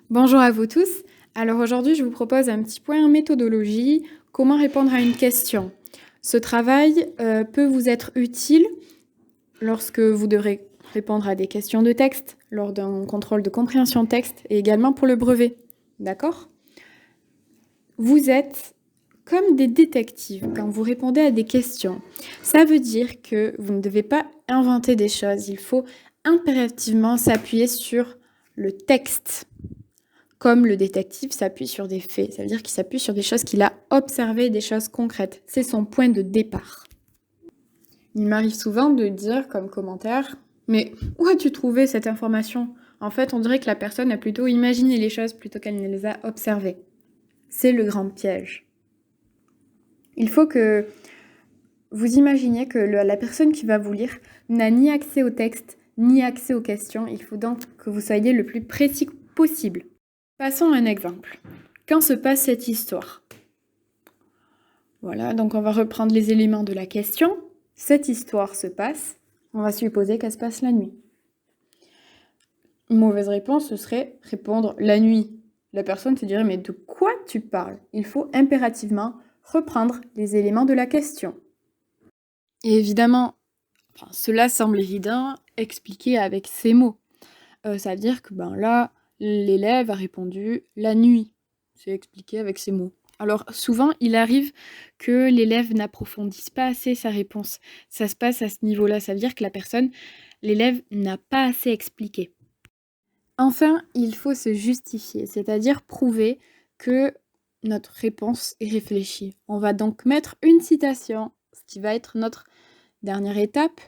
Bonjour à vous tous. Alors aujourd'hui, je vous propose un petit point méthodologie, comment répondre à une question. Ce travail peut vous être utile lorsque vous devrez répondre à des questions de texte, lors d'un contrôle de compréhension texte et également pour le brevet. D'accord ? Vous êtes comme des détectives quand vous répondez à des questions. Ça veut dire que vous ne devez pas inventer des choses. Il faut impérativement s'appuyer sur le texte. Comme le détective s'appuie sur des faits. Ça veut dire qu'il s'appuie sur des choses qu'il a observées, des choses concrètes. C'est son point de départ. Il m'arrive souvent de dire comme commentaire « Mais où as-tu trouvé cette information ?» En fait, on dirait que la personne a plutôt imaginé les choses plutôt qu'elle ne les a observées. C'est le grand piège. Il faut que vous imaginiez que la personne qui va vous lire n'a ni accès au texte, ni accès aux questions. Il faut donc que vous soyez le plus précis possible. Passons à un exemple. Quand se passe cette histoire ? Voilà, donc on va reprendre les éléments de la question. Cette histoire se passe, on va supposer qu'elle se passe la nuit. Une mauvaise réponse, ce serait répondre la nuit. La personne se dirait, mais de quoi tu parles ? Il faut impérativement reprendre les éléments de la question. Et évidemment, cela semble évident, expliquer avec ces mots. Ça veut dire que là, l'élève a répondu la nuit. C'est expliqué avec ces mots. Alors souvent, il arrive que l'élève n'approfondisse pas assez sa réponse. Ça se passe à ce niveau-là. Ça veut dire que l'élève n'a pas assez expliqué. Enfin, il faut se justifier, c'est-à-dire prouver que notre réponse est réfléchie. On va donc mettre une citation, ce qui va être notre dernière étape.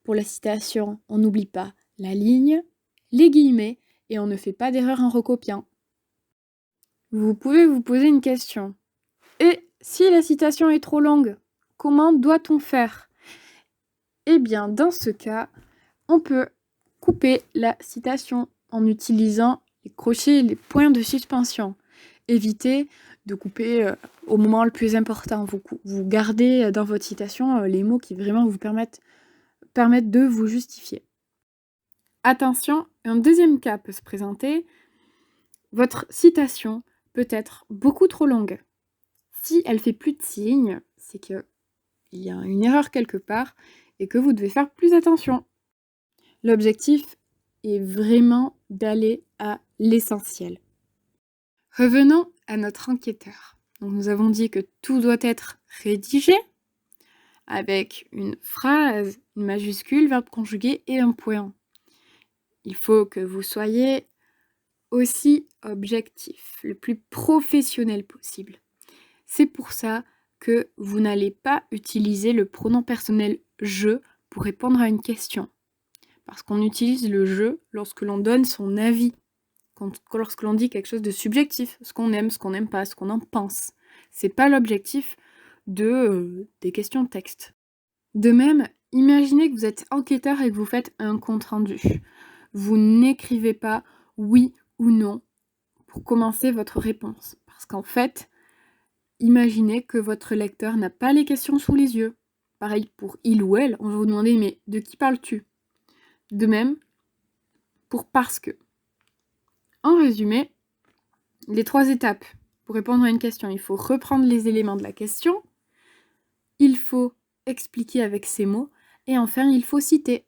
Pour la citation, on n'oublie pas la ligne, les guillemets, et on ne fait pas d'erreur en recopiant. Vous pouvez vous poser une question. Et si la citation est trop longue, comment doit-on faire ? Eh bien, dans ce cas, on peut couper la citation en utilisant les crochets et les points de suspension. Évitez de couper au moment le plus important. Vous gardez dans votre citation les mots qui vraiment vous permettent de vous justifier. Attention, un deuxième cas peut se présenter. Votre citation peut être beaucoup trop longue. Si elle fait plus de signes, c'est qu'il y a une erreur quelque part et que vous devez faire plus attention. L'objectif est vraiment d'aller à l'essentiel. Revenons à notre enquêteur. Donc, nous avons dit que tout doit être rédigé avec une phrase, une majuscule, verbe conjugué et un point. Il faut que vous soyez aussi objectif, le plus professionnel possible. C'est pour ça que vous n'allez pas utiliser le pronom personnel « je » pour répondre à une question. Parce qu'on utilise le « je » lorsque l'on donne son avis, lorsque l'on dit quelque chose de subjectif, ce qu'on aime, ce qu'on n'aime pas, ce qu'on en pense. C'est pas l'objectif des questions de texte. De même, imaginez que vous êtes enquêteur et que vous faites un compte-rendu. Vous n'écrivez pas « oui » ou « non » pour commencer votre réponse. Parce qu'en fait, imaginez que votre lecteur n'a pas les questions sous les yeux. Pareil pour il ou elle, on va vous demander « mais de qui parles-tu » De même, pour parce que. En résumé, les 3 étapes pour répondre à une question. Il faut reprendre les éléments de la question, il faut expliquer avec ces mots, et enfin, il faut citer.